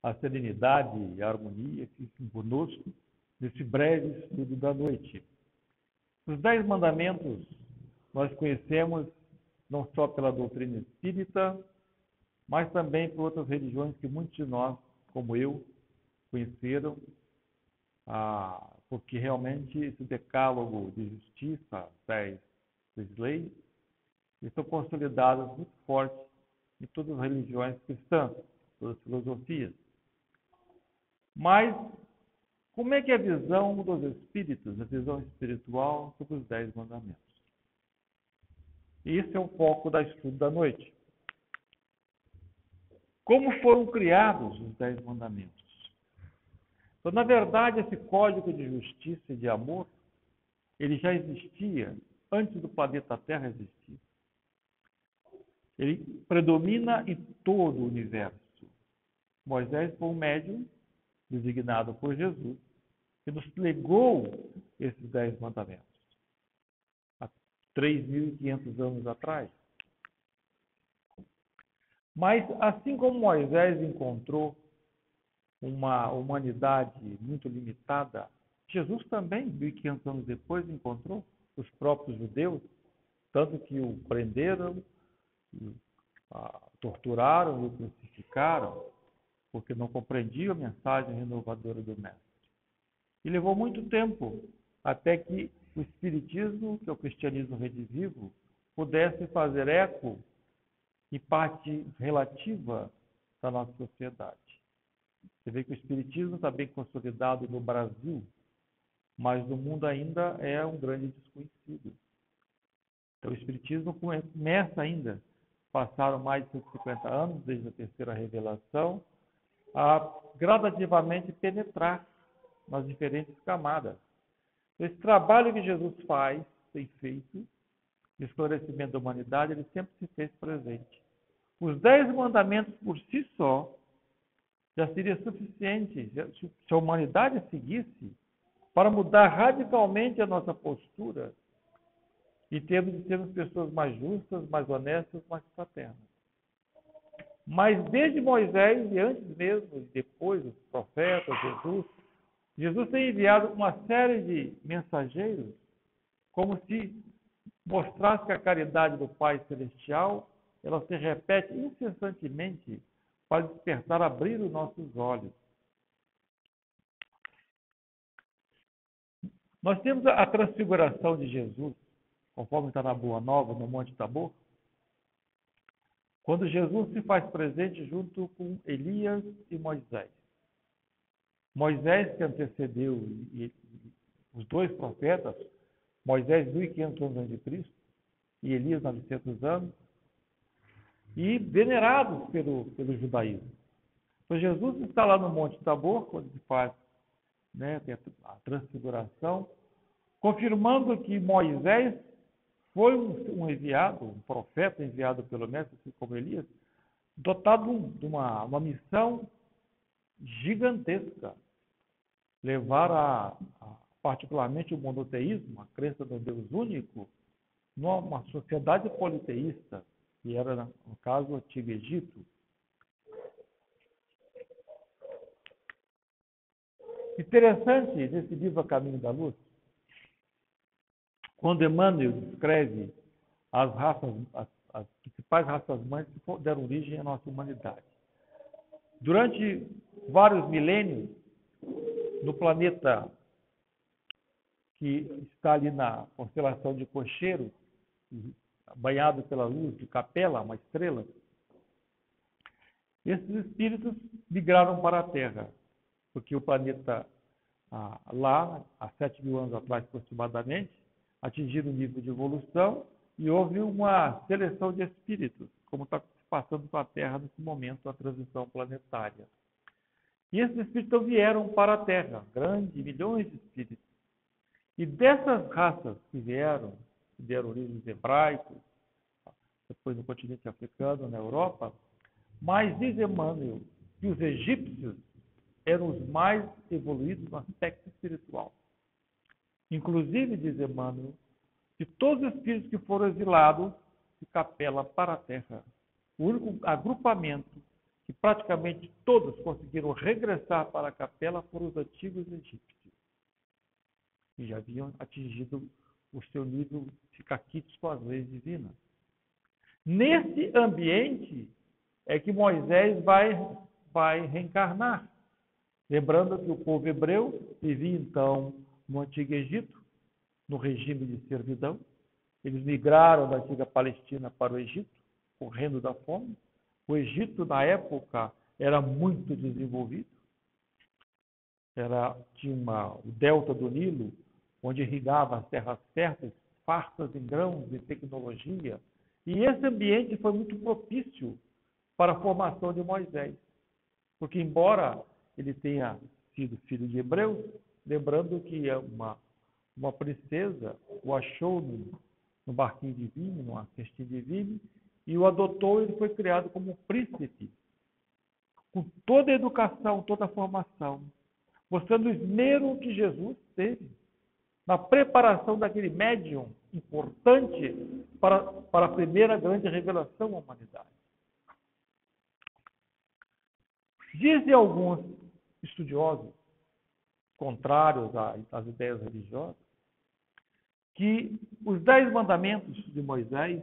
a serenidade e a harmonia que fiquem conosco nesse breve estudo da noite. Os 10 mandamentos nós conhecemos não só pela doutrina espírita, mas também por outras religiões que muitos de nós, como eu, conheceram, porque realmente esse decálogo de justiça, 10 leis, estão consolidadas muito fortes em todas as religiões cristãs, todas as filosofias. Mas como é que é a visão dos espíritos, a visão espiritual sobre os 10 mandamentos? Esse é o foco da estudo da noite. Como foram criados os 10 mandamentos? Então, na verdade, esse código de justiça e de amor, ele já existia antes do planeta Terra existir. Ele predomina em todo o universo. Moisés foi um médium designado por Jesus que nos legou esses 10 mandamentos há 3.500 anos atrás. Mas, assim como Moisés encontrou uma humanidade muito limitada, Jesus também, 1.500 anos depois, encontrou os próprios judeus, tanto que o prenderam, torturaram e o crucificaram, porque não compreendiam a mensagem renovadora do Mestre. E levou muito tempo até que o Espiritismo, que é o cristianismo redivivo, pudesse fazer eco em parte relativa da nossa sociedade. Você vê que o Espiritismo está bem consolidado no Brasil, mas no mundo ainda é um grande desconhecido. Então o Espiritismo começa ainda, passaram mais de 150 anos desde a terceira revelação, a gradativamente penetrar nas diferentes camadas. Esse trabalho que Jesus tem feito, de esclarecimento da humanidade, ele sempre se fez presente. Os 10 mandamentos por si só já seria suficiente se a humanidade seguisse para mudar radicalmente a nossa postura e termos pessoas mais justas, mais honestas, mais fraternas. Mas desde Moisés e antes mesmo, depois dos profetas, Jesus tem enviado uma série de mensageiros como se mostrasse que a caridade do Pai Celestial ela se repete incessantemente para despertar, abrir os nossos olhos. Nós temos a transfiguração de Jesus, conforme está na Boa Nova, no Monte Tabor, quando Jesus se faz presente junto com Elias e Moisés. Moisés, que antecedeu os 2 profetas, Moisés 1.500 anos antes de Cristo e Elias 900 anos, e venerados pelo judaísmo. Então Jesus está lá no Monte Tabor, quando se faz a transfiguração, confirmando que Moisés foi um enviado, um profeta enviado pelo Mestre, assim como Elias, dotado de uma missão gigantesca, levar particularmente o monoteísmo, a crença no Deus único, numa sociedade politeísta, que era, no caso, o Antigo Egito. Interessante nesse livro A Caminho da Luz, quando Emmanuel descreve as principais raças-mães que deram origem à nossa humanidade. Durante vários milênios, no planeta que está ali na constelação de Cocheiro, banhado pela luz de Capela, uma estrela, esses espíritos migraram para a Terra, porque o planeta lá, há 7.000 anos atrás aproximadamente, atingiram um nível de evolução e houve uma seleção de espíritos, como está passando com a Terra nesse momento, a transição planetária. E esses espíritos vieram para a Terra, milhões de espíritos. E dessas raças que deram origem aos hebraicos, depois no continente africano, na Europa, mas diz Emmanuel que os egípcios eram os mais evoluídos no aspecto espiritual. Inclusive, diz Emmanuel, que todos os espíritos que foram exilados de Capela para a Terra, o único agrupamento que praticamente todos conseguiram regressar para a capela foram os antigos egípcios, que já haviam atingido o seu nível de caquites com as leis divinas. Nesse ambiente é que Moisés vai reencarnar. Lembrando que o povo hebreu vivia então no Antigo Egito, no regime de servidão. Eles migraram da antiga Palestina para o Egito, correndo da fome. O Egito, na época, era muito desenvolvido. Tinha o delta do Nilo, onde irrigava as terras férteis, fartas em grãos e tecnologia. E esse ambiente foi muito propício para a formação de Moisés. Porque, embora ele tenha sido filho de hebreus, lembrando que uma princesa o achou no barquinho de vinho, numa cestinha de vinho, e o adotou, ele foi criado como um príncipe, com toda a educação, toda a formação, mostrando o esmero que Jesus teve na preparação daquele médium importante para a primeira grande revelação à humanidade. Dizem alguns estudiosos, contrários às ideias religiosas, que os 10 mandamentos de Moisés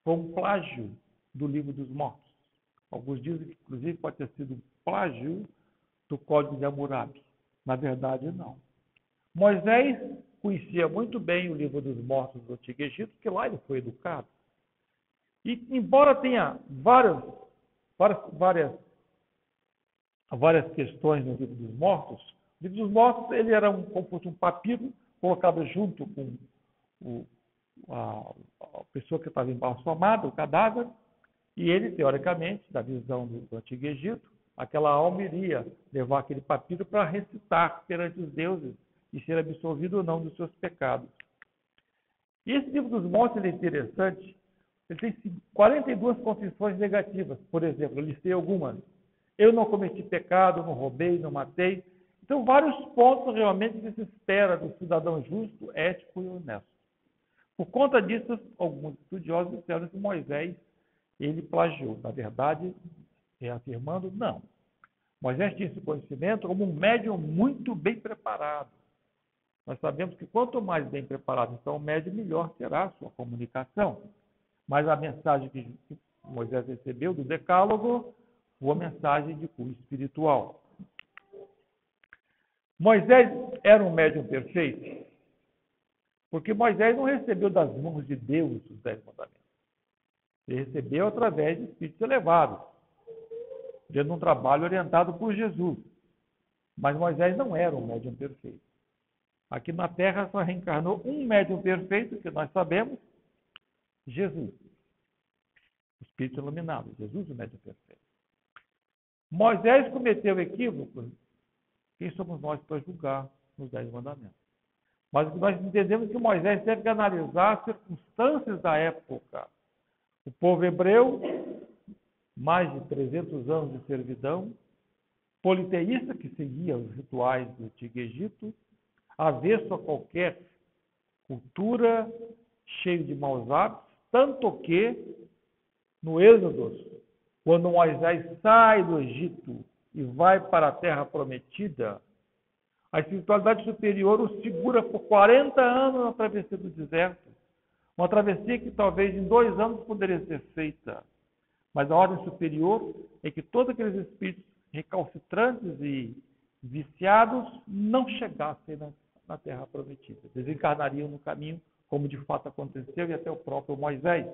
foi um plágio do Livro dos Mortos. Alguns dizem que, inclusive, pode ter sido um plágio do Código de Hammurabi. Na verdade, não. Moisés conhecia muito bem o Livro dos Mortos do Antigo Egito, porque lá ele foi educado. E, embora tenha várias questões no Livro dos Mortos, o Livro dos Mortos ele era como fosse um papiro colocado junto com a pessoa que estava embalsamada, o cadáver, e ele, teoricamente, da visão do Antigo Egito, aquela alma iria levar aquele papiro para recitar perante os deuses e ser absolvido ou não dos seus pecados. E esse Livro dos Mortos ele é interessante, ele tem 42 confissões negativas, por exemplo, eu listei algumas. Eu não cometi pecado, não roubei, não matei. Então, vários pontos realmente que se espera do cidadão justo, ético e honesto. Por conta disso, alguns estudiosos disseram que Moisés, ele plagiou. Na verdade, reafirmando, não. Moisés tinha esse conhecimento como um médium muito bem preparado. Nós sabemos que quanto mais bem preparado então o médium, melhor será a sua comunicação. Mas a mensagem que Moisés recebeu do Decálogo foi uma mensagem de cunho espiritual. Moisés era um médium perfeito, porque Moisés não recebeu das mãos de Deus os 10 mandamentos. Ele recebeu através de espíritos elevados, dentro de um trabalho orientado por Jesus. Mas Moisés não era um médium perfeito. Aqui na Terra só reencarnou um médium perfeito, que nós sabemos, Jesus. O Espírito iluminado, Jesus, o médium perfeito. Moisés cometeu equívocos. Quem somos nós para julgar nos 10 mandamentos? Mas nós entendemos que Moisés teve que analisar as circunstâncias da época. O povo hebreu, mais de 300 anos de servidão, politeísta que seguia os rituais do Antigo Egito, avesso a qualquer cultura, cheio de maus hábitos, tanto que no Êxodo, quando Moisés sai do Egito e vai para a terra prometida, a espiritualidade superior o segura por 40 anos na travessia do deserto. Uma travessia que talvez em 2 anos poderia ser feita. Mas a ordem superior é que todos aqueles espíritos recalcitrantes e viciados não chegassem na terra prometida. Desencarnariam no caminho, como de fato aconteceu, e até o próprio Moisés.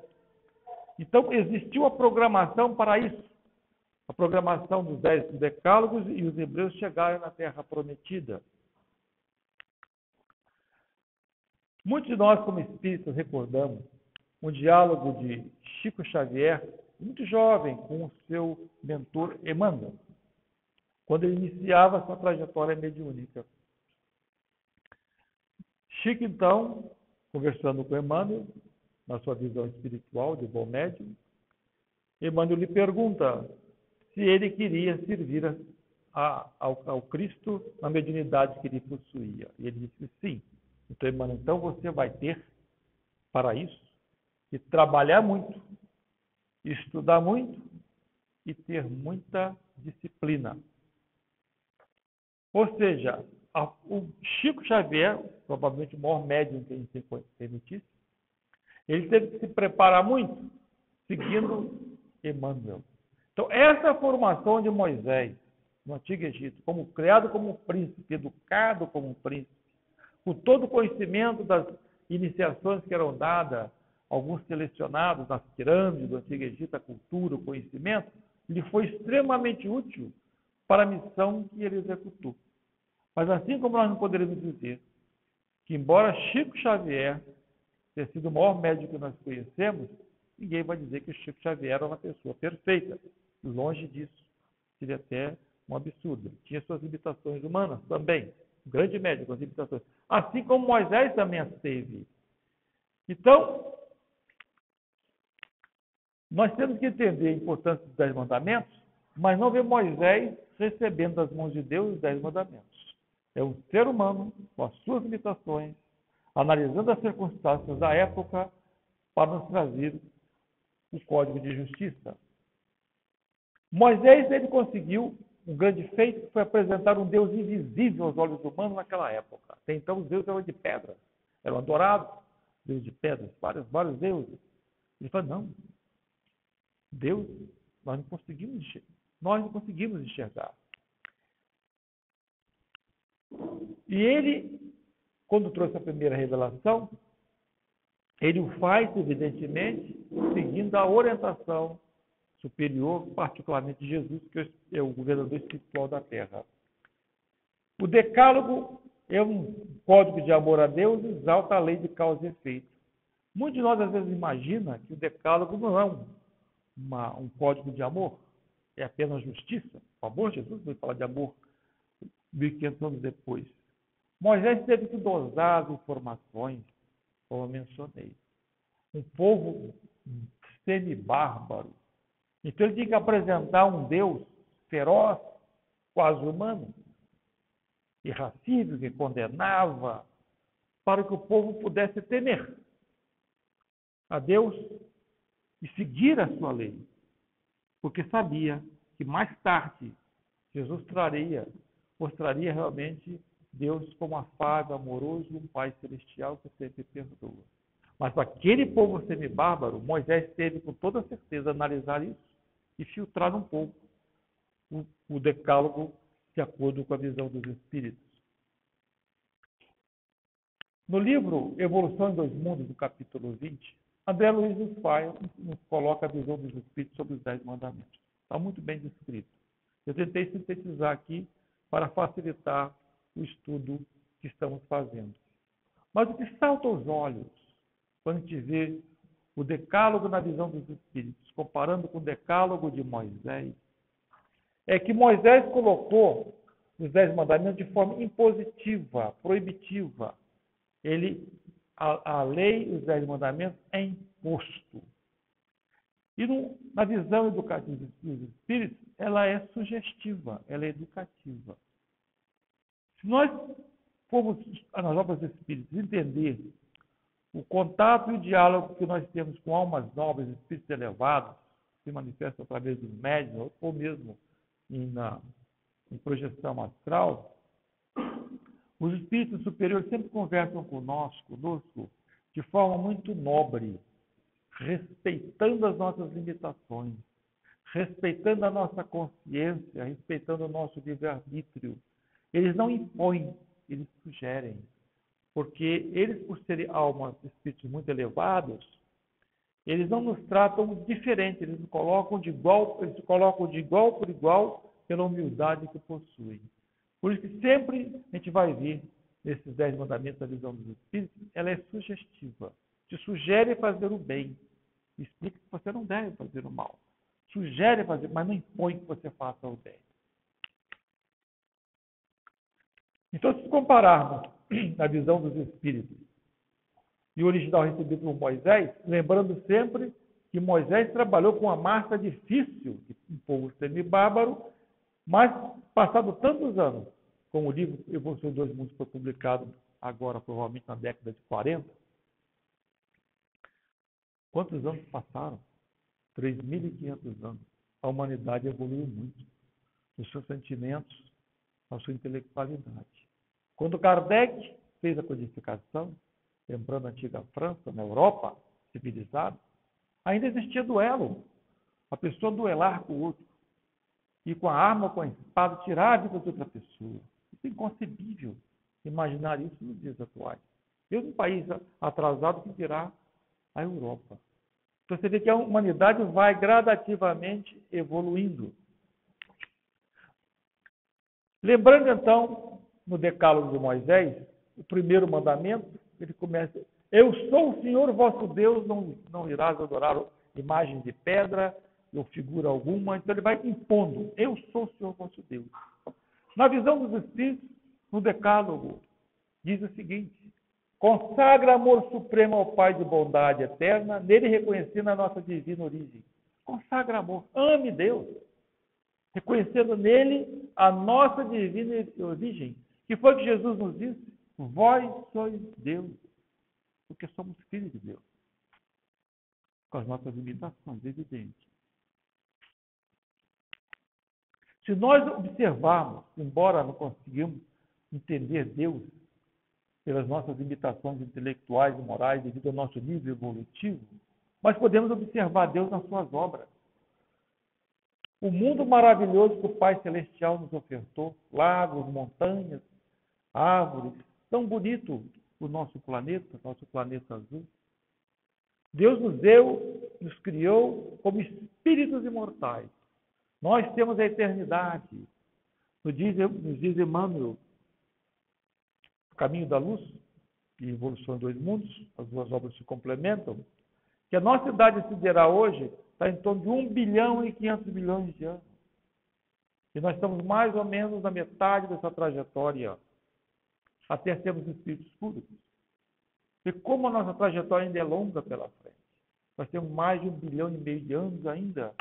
Então, existiu a programação para isso. A programação dos 10 decálogos e os hebreus chegarem na terra prometida. Muitos de nós, como espíritas, recordamos um diálogo de Chico Xavier, muito jovem, com o seu mentor Emmanuel, quando ele iniciava sua trajetória mediúnica. Chico, então, conversando com Emmanuel, na sua visão espiritual de bom médium, Emmanuel lhe pergunta se ele queria servir ao Cristo na mediunidade que ele possuía. E ele disse sim. Então, Emmanuel, então você vai ter para isso que trabalhar muito, estudar muito e ter muita disciplina. Ou seja, o Chico Xavier, provavelmente o maior médium que a gente tem notícia, ele teve que se preparar muito, seguindo Emmanuel. Então, essa formação de Moisés, no Antigo Egito, criado como príncipe, educado como príncipe, com todo o conhecimento das iniciações que eram dadas, alguns selecionados nas pirâmides do Antigo Egito, a cultura, o conhecimento, lhe foi extremamente útil para a missão que ele executou. Mas assim como nós não poderíamos dizer que, embora Chico Xavier tenha sido o maior médico que nós conhecemos, ninguém vai dizer que o Chico Xavier era uma pessoa perfeita. Longe disso. Seria até um absurdo. Tinha suas limitações humanas também. Um grande médico com as limitações. Assim como Moisés também as teve. Então, nós temos que entender a importância dos 10 mandamentos, mas não ver Moisés recebendo das mãos de Deus os 10 mandamentos. É um ser humano, com as suas limitações, analisando as circunstâncias da época, para nos trazer o Código de Justiça. Moisés, ele conseguiu um grande feito, que foi apresentar um Deus invisível aos olhos humanos naquela época. Até então, os deuses eram de pedra, eram adorados, Deus de pedras, vários deuses. Ele falou, não, Deus, nós não conseguimos enxergar. E ele, quando trouxe a primeira revelação, ele o faz, evidentemente, seguindo a orientação superior, particularmente de Jesus, que é o governador espiritual da Terra. O Decálogo é um código de amor a Deus e exalta a lei de causa e efeito. Muitos de nós, às vezes, imaginam que o Decálogo não é um código de amor, é apenas justiça. O amor, Jesus vai falar de amor 1.500 anos depois. Moisés teve que dosar as informações, como eu mencionei. Um povo semi-bárbaro. Então ele tinha que apresentar um Deus feroz, quase humano, irracível, que condenava, para que o povo pudesse temer a Deus e seguir a sua lei. Porque sabia que mais tarde Jesus mostraria realmente Deus como afável, amoroso, um Pai celestial que sempre perdoa. Mas para aquele povo semibárbaro, Moisés teve com toda certeza analisar isso e filtrar um pouco o decálogo de acordo com a visão dos Espíritos. No livro Evolução em Dois Mundos, do capítulo 20, André Luiz nos coloca a visão dos Espíritos sobre os 10 mandamentos. Está muito bem descrito. Eu tentei sintetizar aqui para facilitar o estudo que estamos fazendo. Mas o que salta aos olhos, quando a gente vê o decálogo na visão dos Espíritos, comparando com o decálogo de Moisés, é que Moisés colocou os 10 mandamentos de forma impositiva, proibitiva. A lei, os 10 mandamentos, é imposto. E na visão educativa dos Espíritos, ela é sugestiva, ela é educativa. Se nós formos nas obras dos Espíritos entender o contato e o diálogo que nós temos com almas nobres, espíritos elevados, que se manifestam através dos médiuns, ou mesmo em projeção astral, os espíritos superiores sempre conversam conosco de forma muito nobre, respeitando as nossas limitações, respeitando a nossa consciência, respeitando o nosso livre-arbítrio. Eles não impõem, eles sugerem. Porque eles, por serem almas, espíritos muito elevados, eles não nos tratam diferente, eles se colocam de igual por igual pela humildade que possuem. Por isso que sempre a gente vai ver nesses 10 mandamentos da visão dos Espíritos, ela é sugestiva. Te sugere fazer o bem. Explica que você não deve fazer o mal. Sugere fazer, mas não impõe que você faça o bem. Então, se compararmos a visão dos Espíritos e o original recebido por Moisés, lembrando sempre que Moisés trabalhou com uma massa difícil, um povo semi-bárbaro, mas passado tantos anos, como o livro Evolução em Dois Mundos foi publicado agora, provavelmente na década de 40, quantos anos passaram? 3.500 anos. a humanidade evoluiu muito, nos seus sentimentos, na sua intelectualidade. Quando Kardec fez a codificação, lembrando a antiga França, na Europa civilizada, ainda existia duelo. A pessoa duelar com o outro. E com a arma, com a espada, tirar a vida de outra pessoa. Isso é inconcebível imaginar isso nos dias atuais. Mesmo um país atrasado que dirá a Europa. Então você vê que a humanidade vai gradativamente evoluindo. Lembrando então, no Decálogo de Moisés, o primeiro mandamento, ele começa: eu sou o Senhor vosso Deus, não irás adorar imagem de pedra ou figura alguma. Então ele vai impondo: eu sou o Senhor vosso Deus. Na visão dos Espíritos, no Decálogo, diz o seguinte: consagra amor supremo ao Pai de bondade eterna, nele reconhecendo a nossa divina origem. Consagra amor, ame Deus, reconhecendo nele a nossa divina origem. Que foi que Jesus nos disse? Vós sois Deus, porque somos filhos de Deus, com as nossas limitações, evidente. Se nós observarmos, embora não conseguimos entender Deus pelas nossas limitações intelectuais e morais devido ao nosso nível evolutivo, mas podemos observar Deus nas suas obras. O mundo maravilhoso que o Pai Celestial nos ofertou, lagos, montanhas, árvores, tão bonito o nosso planeta azul. Deus nos deu, nos criou como espíritos imortais. Nós temos a eternidade. Nos diz Emmanuel, O Caminho da Luz e Evolução em Dois Mundos, as duas obras se complementam, que a nossa idade sideral hoje está em torno de 1 bilhão e 500 milhões de anos. E nós estamos mais ou menos na metade dessa trajetória, até sermos espíritos puros. E como a nossa trajetória ainda é longa pela frente, nós temos mais de 1,5 bilhão de anos ainda,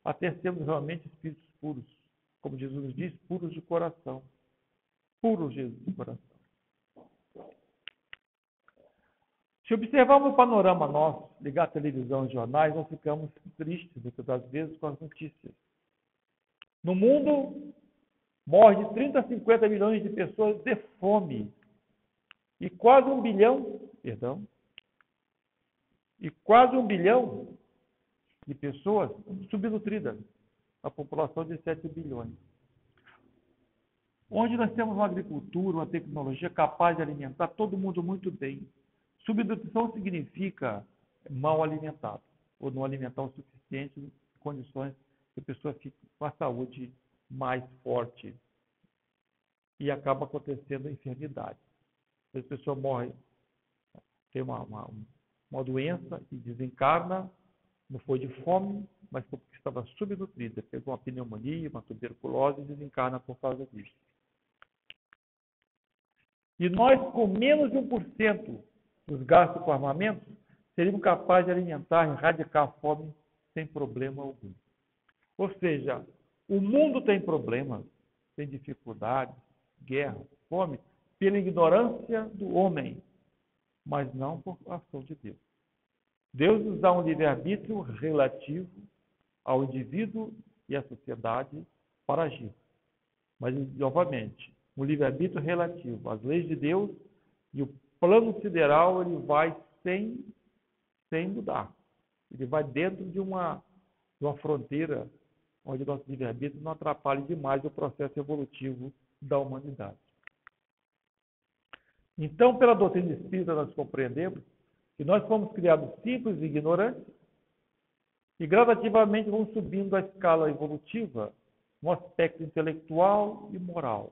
até sermos realmente espíritos puros. Como Jesus nos diz, puros de coração. Puros de coração. Se observarmos o panorama nosso, ligar a televisão e jornais, nós ficamos tristes, muitas das vezes, com as notícias. No mundo, morre de 30 a 50 milhões de pessoas de fome. E quase 1 bilhão, de pessoas subnutridas. A população de 7 bilhões. Onde nós temos uma agricultura, uma tecnologia capaz de alimentar todo mundo muito bem. Subnutrição significa mal alimentado, ou não alimentar o suficiente em condições que a pessoa fique com a saúde mais forte. E acaba acontecendo a enfermidade. A pessoa morre, tem uma doença e desencarna, não foi de fome, mas porque estava subnutrida. Pegou uma pneumonia, uma tuberculose e desencarna por causa disso. E nós, com menos de 1% dos gastos com armamentos, seríamos capazes de alimentar e erradicar a fome sem problema algum. Ou seja, o mundo tem problemas, tem dificuldades, guerra, fome, pela ignorância do homem, mas não por ação de Deus. Deus nos dá um livre-arbítrio relativo ao indivíduo e à sociedade para agir. Mas, novamente, um livre-arbítrio relativo às leis de Deus, e o plano sideral ele vai sem mudar. Ele vai dentro de uma fronteira onde o nosso livre-arbítrio não atrapalhe demais o processo evolutivo da humanidade. Então, pela doutrina espírita, nós compreendemos que nós fomos criados simples e ignorantes e gradativamente vamos subindo a escala evolutiva no aspecto intelectual e moral,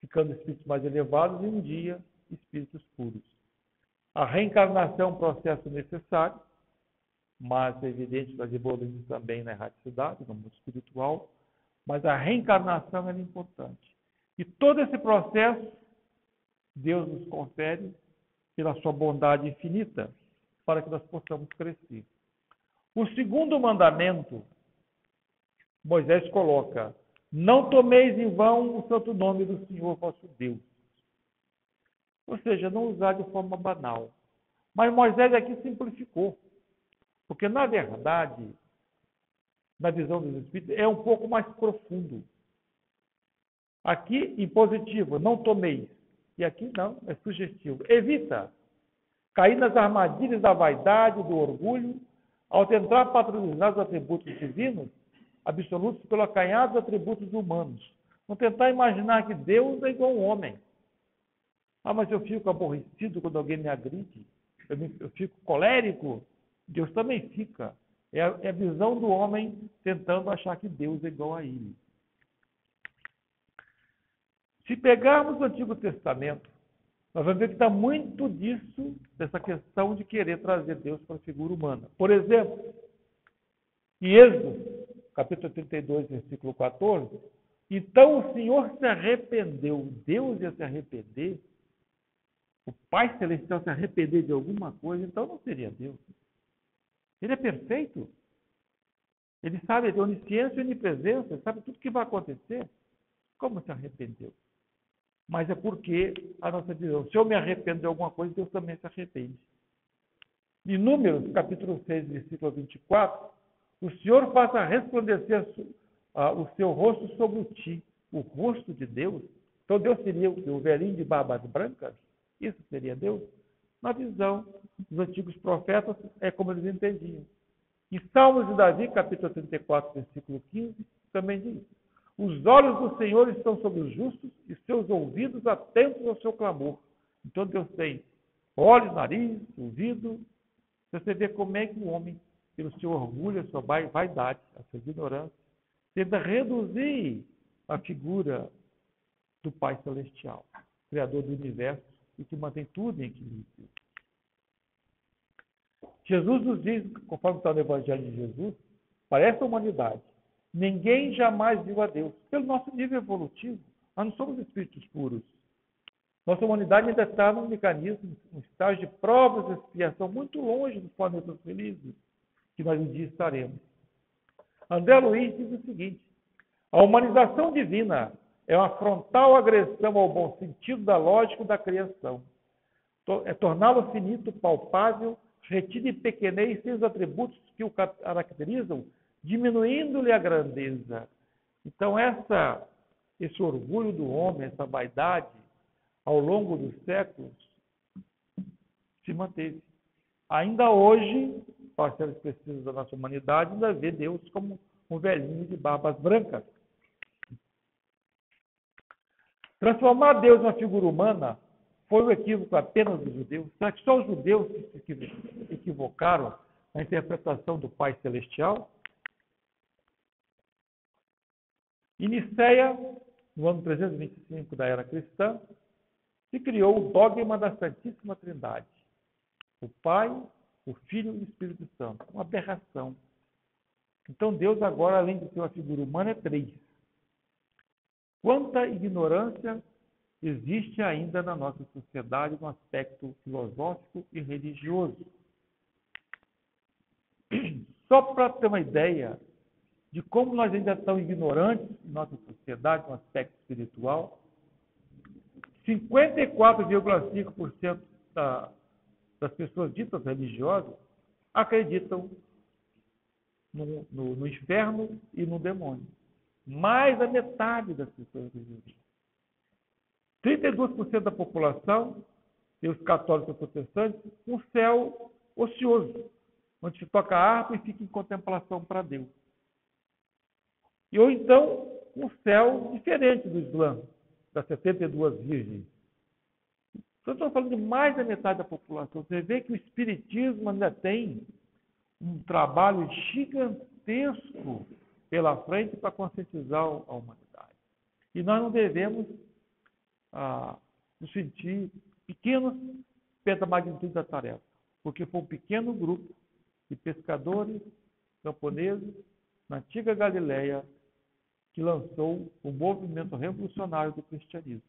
ficando espíritos mais elevados e um dia espíritos puros. A reencarnação é um processo necessário, mas é evidente que nós evoluímos também na erraticidade, no mundo espiritual, mas a reencarnação é importante. E todo esse processo Deus nos confere pela sua bondade infinita para que nós possamos crescer. O segundo mandamento, Moisés coloca: não tomeis em vão o santo nome do Senhor vosso Deus. Ou seja, não usar de forma banal. Mas Moisés aqui simplificou. Porque, na verdade, na visão dos espíritos, é um pouco mais profundo. Aqui, em positivo, não tomeis. E aqui não, é sugestivo. Evita cair nas armadilhas da vaidade, do orgulho, ao tentar patronizar os atributos divinos, absolutos, pelos acanhados atributos humanos. Não tentar imaginar que Deus é igual a um homem. Ah, mas eu fico aborrecido quando alguém me agride. Eu fico colérico. Deus também fica. É a visão do homem tentando achar que Deus é igual a ele. Se pegarmos o Antigo Testamento, nós vamos ver que está muito disso, dessa questão de querer trazer Deus para a figura humana. Por exemplo, em Êxodo, capítulo 32, versículo 14, então o Senhor se arrependeu. Deus ia se arrepender? O Pai Celestial se arrepender de alguma coisa, então não seria Deus. Ele é perfeito. Ele sabe de onisciência e onipresença, sabe tudo o que vai acontecer. Como se arrependeu? Mas é porque a nossa visão, se eu me arrependo de alguma coisa, Deus também se arrepende. Em Números, capítulo 6, versículo 24, o Senhor faça resplandecer o seu rosto sobre ti, o rosto de Deus. Então Deus seria o velhinho de barbas brancas? Isso seria Deus? Na visão dos antigos profetas, é como eles entendiam. Em Salmos de Davi, capítulo 34, versículo 15, também diz: os olhos do Senhor estão sobre os justos e seus ouvidos atentos ao seu clamor. Então Deus tem olhos, nariz, ouvido. Você vê como é que o homem, pelo seu orgulho, a sua vaidade, a sua ignorância, tenta reduzir a figura do Pai Celestial, Criador do universo e que mantém tudo em equilíbrio. Jesus nos diz, conforme está no Evangelho de Jesus, para essa humanidade, ninguém jamais viu a Deus, pelo nosso nível evolutivo. Nós não somos espíritos puros. Nossa humanidade ainda está num mecanismo, num estágio de provas e expiação muito longe dos planetas felizes, que nós um dia estaremos. André Luiz diz o seguinte: a humanização divina é uma frontal agressão ao bom sentido da lógica da criação. É torná-lo finito, palpável, retido em pequenez sem os atributos que o caracterizam, diminuindo-lhe a grandeza. Então, esse orgulho do homem, essa vaidade, ao longo dos séculos, se manteve. Ainda hoje, parceiros pesquisas da nossa humanidade, ainda vê Deus como um velhinho de barbas brancas. Transformar Deus numa figura humana foi um equívoco apenas dos judeus? Será que só os judeus se equivocaram na interpretação do Pai Celestial? Em Nicéia, no ano 325 da era cristã, se criou o dogma da Santíssima Trindade. O Pai, o Filho e o Espírito Santo. Uma aberração. Então Deus agora, além de ser uma figura humana, é três. Quanta ignorância existe ainda na nossa sociedade no aspecto filosófico e religioso. Só para ter uma ideia de como nós ainda estamos ignorantes em nossa sociedade no aspecto espiritual, 54,5% das pessoas ditas religiosas acreditam no inferno e no demônio. Mais da metade das pessoas religiosas. 32% da população, e os católicos e protestantes, um céu ocioso, onde se toca harpa e fica em contemplação para Deus. Ou então, um céu diferente do Islã, das 72 virgens. Então, estamos falando de mais da metade da população. Você vê que o Espiritismo ainda tem um trabalho gigantesco pela frente para conscientizar a humanidade. E nós não devemos nos sentir pequenos perto da magnitude da tarefa, porque foi um pequeno grupo de pescadores camponeses na antiga Galileia que lançou o movimento revolucionário do cristianismo.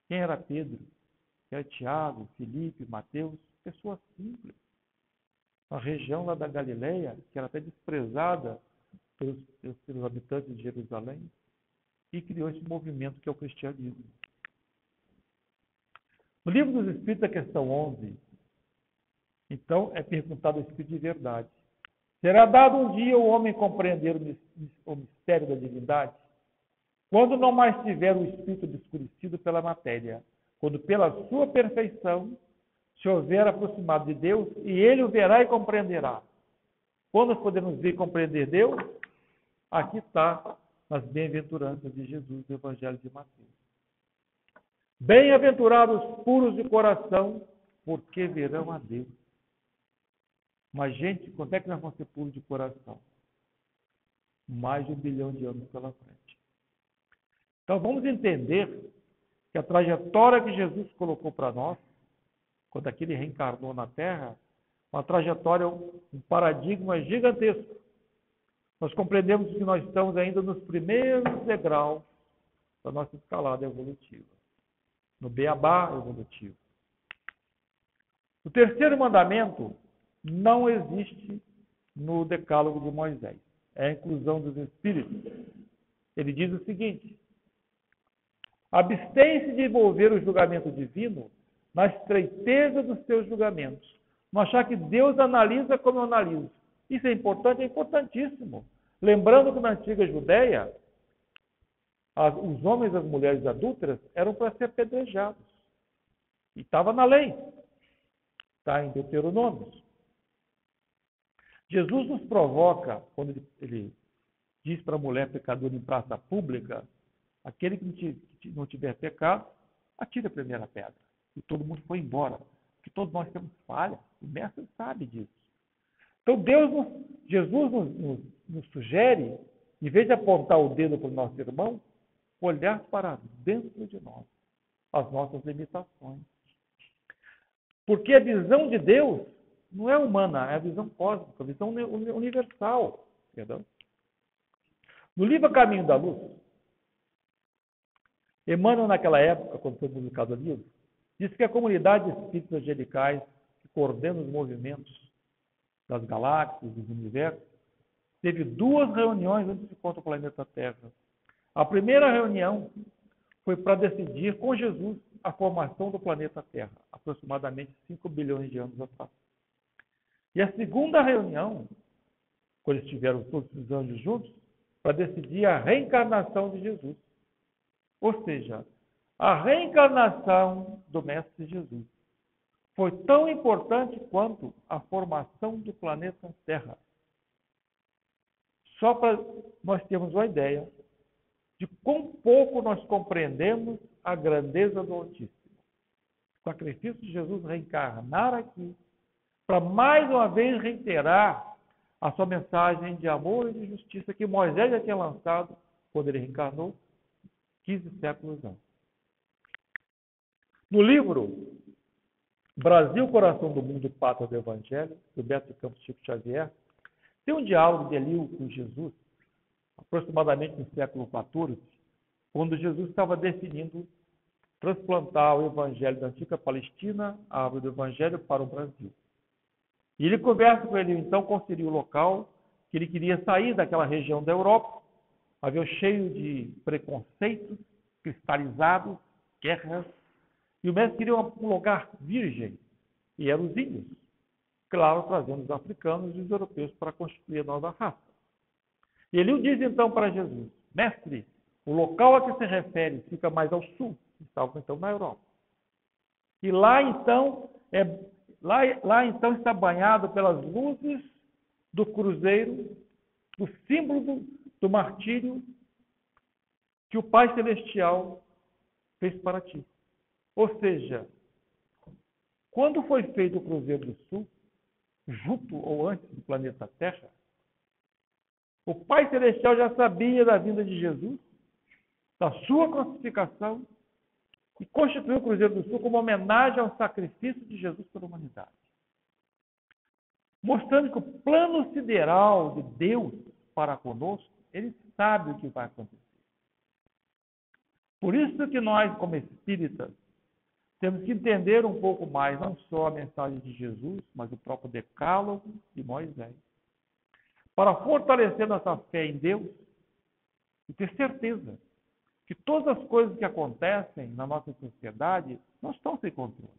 Quem era Pedro? Quem era Tiago, Filipe, Mateus? Pessoas simples. Uma região lá da Galileia, que era até desprezada pelos habitantes de Jerusalém, e criou esse movimento que é o cristianismo. No Livro dos Espíritos, a questão 11, então, é perguntado ao Espírito de verdade. Será dado um dia ao homem compreender o mistério da divindade, quando não mais tiver o espírito obscurecido pela matéria, quando pela sua perfeição se houver aproximado de Deus, e ele o verá e compreenderá. Quando nós podemos ver e compreender Deus? Aqui está nas bem-aventuranças de Jesus, do Evangelho de Mateus. Bem-aventurados puros de coração, porque verão a Deus. Mas, gente, quando é que nós vamos ser puros de coração? Mais de 1 bilhão de anos pela frente. Então, vamos entender que a trajetória que Jesus colocou para nós, quando aqui ele reencarnou na Terra, uma trajetória, um paradigma gigantesco. Nós compreendemos que nós estamos ainda nos primeiros degraus da nossa escalada evolutiva, no beabá evolutivo. O terceiro mandamento não existe no Decálogo de Moisés. É a inclusão dos espíritos. Ele diz o seguinte: abstém-se de envolver o julgamento divino na estreiteza dos seus julgamentos. Não achar que Deus analisa como eu analiso. Isso é importante? É importantíssimo. Lembrando que na antiga Judéia, os homens e as mulheres adúlteras eram para ser apedrejados. E estava na lei. Está em Deuteronômio. Jesus nos provoca, quando ele diz para a mulher pecadora em praça pública, aquele que não tiver pecado, atire a primeira pedra. E todo mundo foi embora. Porque todos nós temos falha. O mestre sabe disso. Então Jesus nos sugere, em vez de apontar o dedo para o nosso irmão, olhar para dentro de nós, as nossas limitações. Porque a visão de Deus não é humana, é a visão cósmica, a visão universal. Entendeu? No livro Caminho da Luz, Emmanuel, naquela época, quando foi publicado o livro, disse que a comunidade de espíritos angelicais, que coordena os movimentos das galáxias, dos universos, teve 2 reuniões antes de contra o planeta Terra. A primeira reunião foi para decidir com Jesus a formação do planeta Terra, aproximadamente 5 bilhões de anos atrás. E a segunda reunião, quando eles estiveram todos os anjos juntos, para decidir a reencarnação de Jesus. Ou seja, a reencarnação do Mestre Jesus foi tão importante quanto a formação do planeta Terra. Só para nós termos uma ideia de quão pouco nós compreendemos a grandeza do Altíssimo. O sacrifício de Jesus reencarnar aqui, para mais uma vez reiterar a sua mensagem de amor e de justiça que Moisés já tinha lançado quando ele reencarnou 15 séculos antes. No livro Brasil, Coração do Mundo, Pátria do Evangelho, do Beto Campos Chico Xavier, tem um diálogo de Eliú com Jesus, aproximadamente no século XIV, quando Jesus estava decidindo transplantar o Evangelho da antiga Palestina, a árvore do Evangelho, para o Brasil. E ele conversa com ele, então, conferir o local, que ele queria sair daquela região da Europa, havia cheio de preconceitos, cristalizados, guerras, e o mestre queria um lugar virgem, e eram os índios, claro, trazendo os africanos e os europeus para constituir a nova raça. E ele diz então para Jesus: mestre, o local a que se refere fica mais ao sul, estava então na Europa. E lá então está banhado pelas luzes do cruzeiro, do símbolo do martírio que o Pai Celestial fez para ti. Ou seja, quando foi feito o Cruzeiro do Sul, junto ou antes do planeta Terra, o Pai Celestial já sabia da vinda de Jesus, da sua crucificação, e constituiu o Cruzeiro do Sul como homenagem ao sacrifício de Jesus pela humanidade. Mostrando que o plano sideral de Deus para conosco, ele sabe o que vai acontecer. Por isso que nós, como espíritas, temos que entender um pouco mais, não só a mensagem de Jesus, mas o próprio Decálogo de Moisés, para fortalecer nossa fé em Deus e ter certeza que todas as coisas que acontecem na nossa sociedade não estão sem controle.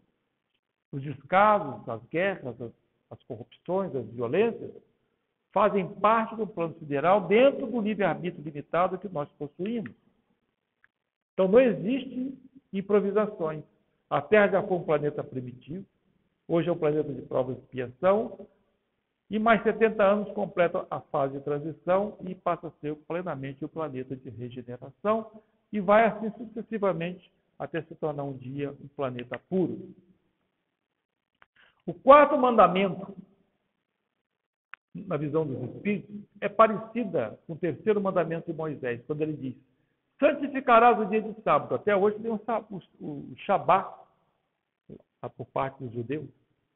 Os descasos, as guerras, as corrupções, as violências, fazem parte do plano sideral dentro do livre-arbítrio limitado que nós possuímos. Então, não existe improvisações. A Terra já foi um planeta primitivo, hoje é um planeta de prova e expiação, e mais 70 anos completa a fase de transição e passa a ser plenamente o planeta de regeneração, e vai assim sucessivamente até se tornar um dia um planeta puro. O quarto mandamento, na visão dos Espíritos, é parecida com o terceiro mandamento de Moisés, quando ele diz: santificarás o dia de sábado. Até hoje tem o Shabat, por parte dos judeus.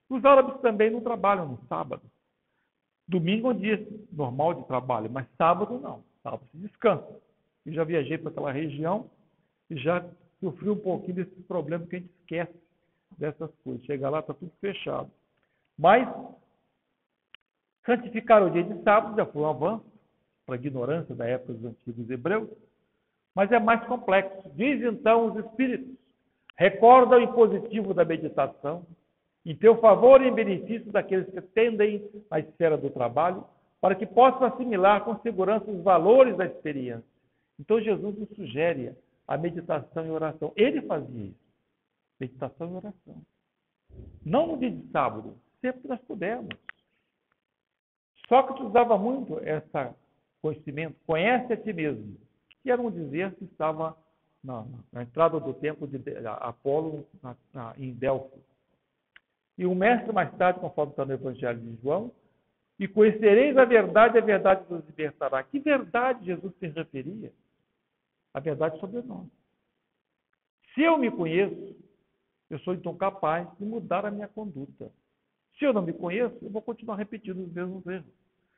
Os árabes também não trabalham no sábado. Domingo é um dia normal de trabalho, mas sábado não. Sábado se descansa. Eu já viajei para aquela região e já sofri um pouquinho desses problemas que a gente esquece dessas coisas. Chega lá, está tudo fechado. Mas santificar o dia de sábado já foi um avanço para a ignorância da época dos antigos hebreus, mas é mais complexo. Diz então os Espíritos: recorda o impositivo da meditação, em teu favor e em benefício daqueles que tendem à esfera do trabalho, para que possam assimilar com segurança os valores da experiência. Então Jesus nos sugere a meditação e oração. Ele fazia isso. Meditação e oração. Não no dia de sábado, sempre que nós pudermos. Sócrates usava muito esse conhecimento, conhece a ti mesmo, que era um dizer que estava na entrada do templo de Apolo em Delfos. E o mestre mais tarde, conforme está no Evangelho de João, e conhecereis a verdade vos libertará. Que verdade Jesus se referia? A verdade sobre nós. Se eu me conheço, eu sou então capaz de mudar a minha conduta. Se eu não me conheço, eu vou continuar repetindo os mesmos erros.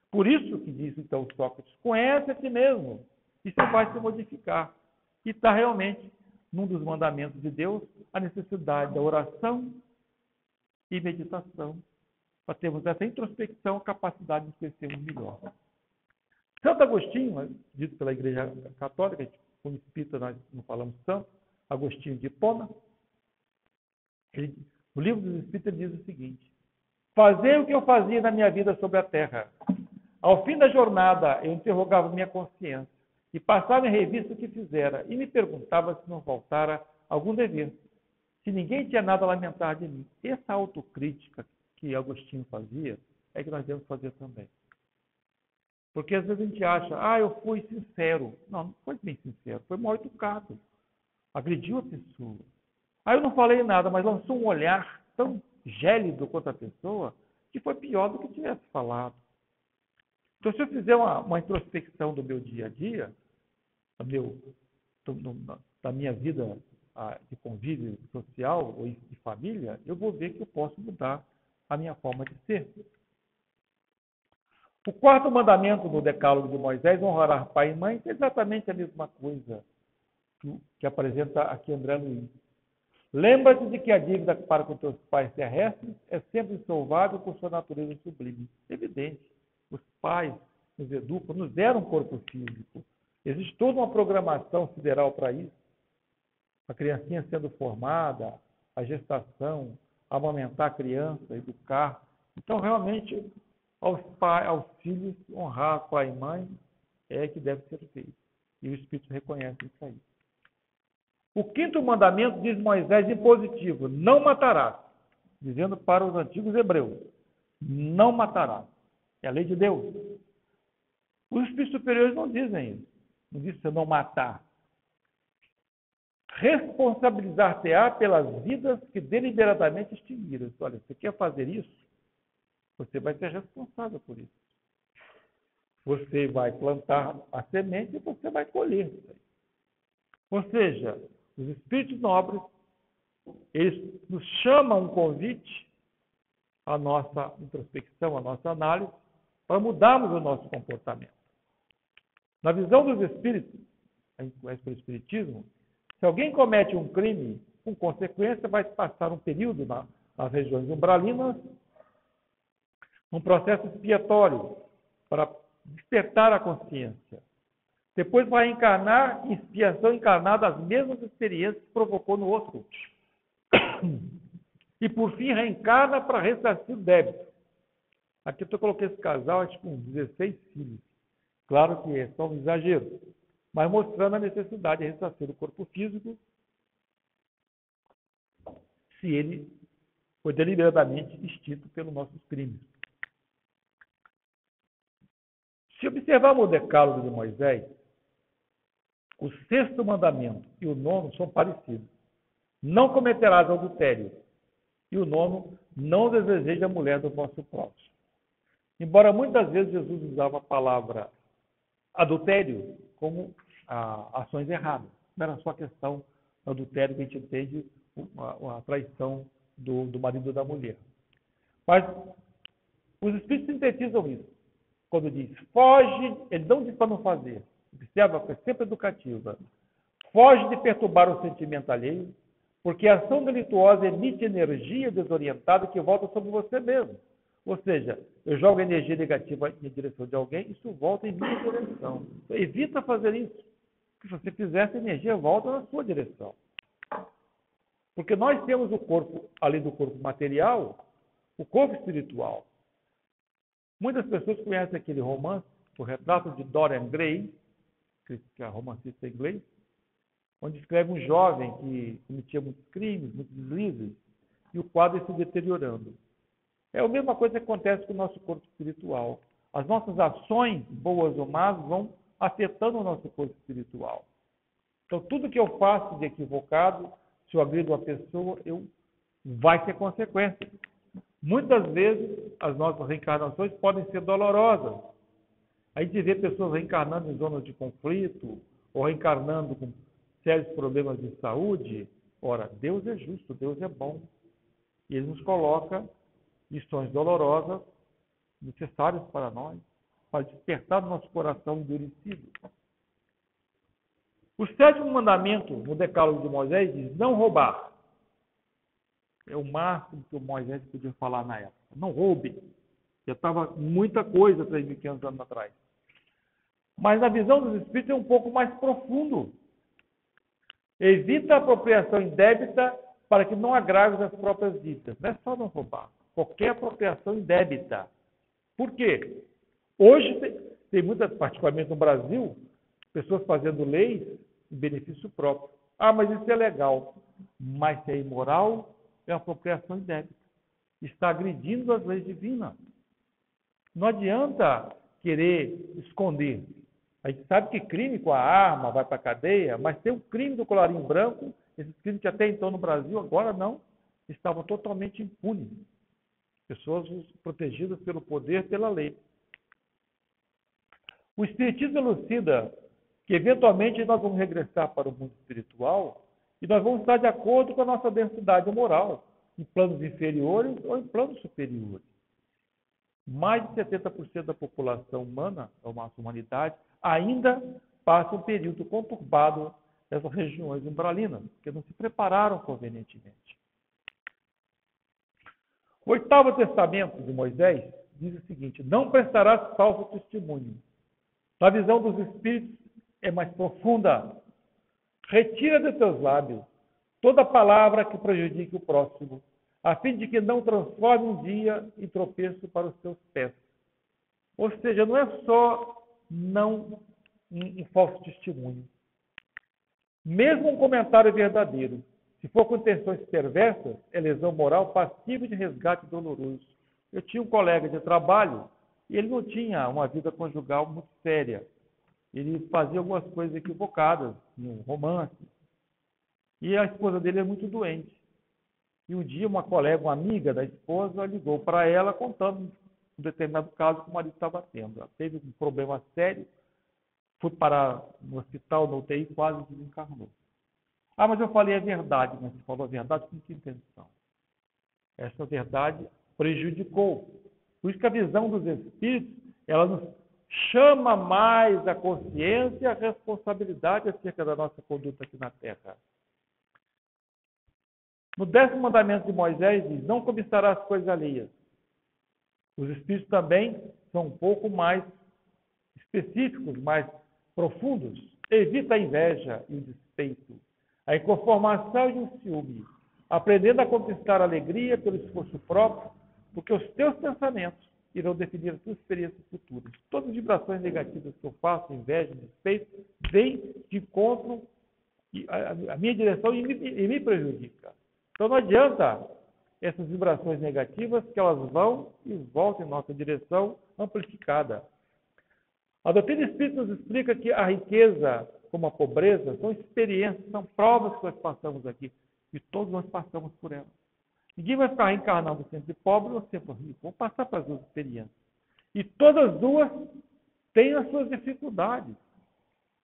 Por isso que diz então Sócrates: conhece a ti mesmo, e você vai se modificar. E está realmente num dos mandamentos de Deus a necessidade da oração e meditação, para termos essa introspecção, a capacidade de conhecermos melhor. Santo Agostinho, dito pela Igreja Católica, como espírita nós não falamos tanto, Agostinho de Hipona, no livro dos Espíritos diz o seguinte: fazer o que eu fazia na minha vida sobre a terra. Ao fim da jornada, eu interrogava minha consciência e passava em revista o que fizera e me perguntava se não faltara algum dever, se ninguém tinha nada a lamentar de mim. Essa autocrítica que Agostinho fazia é que nós devemos fazer também. Porque às vezes a gente acha: eu fui sincero. Não, não foi bem sincero, foi mal educado. Agrediu a pessoa. Eu não falei nada, mas lançou um olhar tão gélido contra a pessoa que foi pior do que tivesse falado. Então, se eu fizer uma introspecção do meu dia a dia, da minha vida de convívio social ou de família, eu vou ver que eu posso mudar a minha forma de ser. O quarto mandamento do Decálogo de Moisés, honrar pai e mãe, é exatamente a mesma coisa que apresenta aqui André Luiz. Lembra-te de que a dívida para com teus pais terrestres é sempre insolvável por sua natureza sublime. Evidente, os pais nos educam, nos deram um corpo físico. Existe toda uma programação sideral para isso. A criancinha sendo formada, a gestação, amamentar a criança, educar. Então, realmente, aos filhos, honrar pai e mãe é que deve ser feito. E o Espírito reconhece isso aí. O quinto mandamento diz Moisés em positivo: não matarás. Dizendo para os antigos hebreus: não matarás. É a lei de Deus. Os espíritos superiores não dizem isso. Não diz você não matar. Responsabilizar-te-á pelas vidas que deliberadamente extinguiram. Olha, você quer fazer isso? Você vai ser responsável por isso. Você vai plantar a semente e você vai colher isso aí. Ou seja, os espíritos nobres, eles nos chamam um convite à nossa introspecção, à nossa análise, para mudarmos o nosso comportamento. Na visão dos espíritos, a gente conhece pelo espiritismo, se alguém comete um crime, com consequência, vai passar um período nas regiões umbralinas, um processo expiatório, para despertar a consciência. Depois vai encarnar, em expiação encarnada, as mesmas experiências que provocou no outro. E, por fim, reencarna para ressarcir o débito. Aqui eu coloquei esse casal, acho que com 16 filhos. Claro que é só um exagero, mas mostrando a necessidade de ressarcir o corpo físico se ele foi deliberadamente extinto pelos nossos crimes. Se observarmos o decálogo de Moisés, o 6º mandamento e o 9º são parecidos. Não cometerás adultério. E o 9º, não desejeis a mulher do vosso próximo. Embora muitas vezes Jesus usava a palavra adultério como ações erradas. Não era só a questão do adultério que a gente entende, a traição do marido da mulher. Mas os Espíritos sintetizam isso. Quando diz, foge, ele não diz para não fazer. Observa, é sempre educativa. Foge de perturbar o sentimento alheio, porque a ação delituosa emite energia desorientada que volta sobre você mesmo. Ou seja, eu jogo energia negativa em direção de alguém, isso volta em minha direção. Então, evita fazer isso. Porque se você fizer, essa energia volta na sua direção. Porque nós temos o corpo, além do corpo material, o corpo espiritual. Muitas pessoas conhecem aquele romance, o retrato de Dorian Gray, que é romancista inglês, onde escreve um jovem que cometia muitos crimes, muitos deslizes, e o quadro ia se deteriorando. É a mesma coisa que acontece com o nosso corpo espiritual. As nossas ações, boas ou más, vão afetando o nosso corpo espiritual. Então, tudo que eu faço de equivocado, se eu agrido uma pessoa, vai ter consequências. Muitas vezes, as nossas reencarnações podem ser dolorosas. A gente vê pessoas reencarnando em zonas de conflito, ou reencarnando com sérios problemas de saúde. Ora, Deus é justo, Deus é bom. E Ele nos coloca lições dolorosas, necessárias para nós, para despertar do nosso coração endurecido. O 7º mandamento no decálogo de Moisés diz, não roubar. É o máximo que o Moisés podia falar na época. Não roube. Já estava muita coisa 3.500 anos atrás. Mas na visão dos Espíritos é um pouco mais profundo. Evita a apropriação indébita para que não agraves as próprias dívidas. Não é só não roubar. Qualquer apropriação indébita. Por quê? Hoje tem muitas, particularmente no Brasil, pessoas fazendo leis em benefício próprio. Ah, mas isso é legal. Mas se é imoral, é uma apropriação indébita. Está agredindo as leis divinas. Não adianta querer esconder. A gente sabe que crime com a arma vai para a cadeia, mas tem o crime do colarinho branco, esses crimes que até então no Brasil, agora não, estavam totalmente impunes. Pessoas protegidas pelo poder, pela lei. O Espiritismo elucida que eventualmente nós vamos regressar para o mundo espiritual e nós vamos estar de acordo com a nossa densidade moral, em planos inferiores ou em planos superiores. Mais de 70% da população humana, da nossa humanidade, ainda passa um período conturbado nessas regiões umbralinas, porque não se prepararam convenientemente. O 8º testamento de Moisés diz o seguinte, não prestarás falso testemunho. Na visão dos Espíritos é mais profunda. Retira de teus lábios toda palavra que prejudique o próximo, a fim de que não transforme um dia em tropeço para os teus pés. Ou seja, não é só não um falso testemunho. Mesmo um comentário verdadeiro, se for com intenções perversas, é lesão moral passível de resgate doloroso. Eu tinha um colega de trabalho e ele não tinha uma vida conjugal muito séria. Ele fazia algumas coisas equivocadas, um romance. E a esposa dele é muito doente. E um dia uma colega, uma amiga da esposa, ligou para ela contando um determinado caso que o marido estava tendo. Ela teve um problema sério, foi parar no hospital, no UTI, quase desencarnou. Ah, mas eu falei a verdade. Mas você falou a verdade com que intenção? Essa verdade prejudicou. Por isso que a visão dos Espíritos, ela nos chama mais a consciência e a responsabilidade acerca da nossa conduta aqui na Terra. No 10º mandamento de Moisés diz, não cobiçarás coisas alheias. Os Espíritos também são um pouco mais específicos, mais profundos. Evita a inveja e o despeito, a inconformação e o ciúme, aprendendo a conquistar a alegria pelo esforço próprio, porque os teus pensamentos irão definir as suas experiências futuras. Todas as vibrações negativas que eu faço, inveja, despeito, vêm de encontro a minha direção e me prejudica. Então não adianta essas vibrações negativas que elas vão e voltam em nossa direção amplificada. A doutrina espírita nos explica que a riqueza, como a pobreza, são experiências, são provas que nós passamos aqui. E todos nós passamos por elas. Ninguém vai ficar reencarnando sempre pobre ou sempre rico. Vamos passar para as duas experiências. E todas as duas têm as suas dificuldades.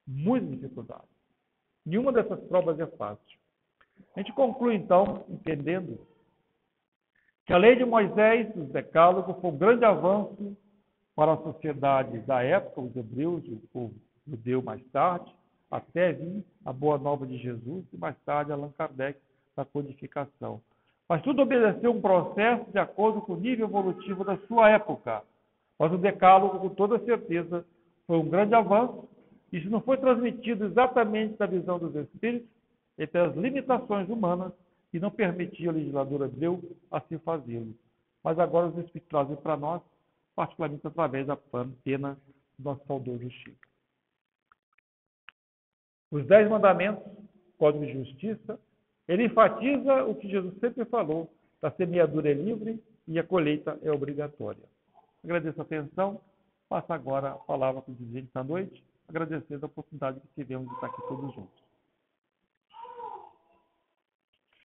Muitas dificuldades. Nenhuma dessas provas é fácil. A gente conclui, então, entendendo que a lei de Moisés, os decálogos, foi um grande avanço para a sociedade da época, os hebreus, o povo judeu mais tarde, até vir a boa nova de Jesus e mais tarde Allan Kardec da codificação. Mas tudo obedeceu um processo de acordo com o nível evolutivo da sua época. Mas o decálogo, com toda certeza, foi um grande avanço. Isso não foi transmitido exatamente da visão dos espíritos, entre as limitações humanas, e não permitia o legislador hebreu assim fazê-lo. Mas agora os espíritos trazem para nós, particularmente através da pena do nosso saudoso Chico. Os 10 mandamentos, Código de Justiça, ele enfatiza o que Jesus sempre falou, da semeadura é livre e a colheita é obrigatória. Agradeço a atenção, passo agora a palavra para o dirigente da noite, agradecendo a oportunidade que tivemos de estar aqui todos juntos.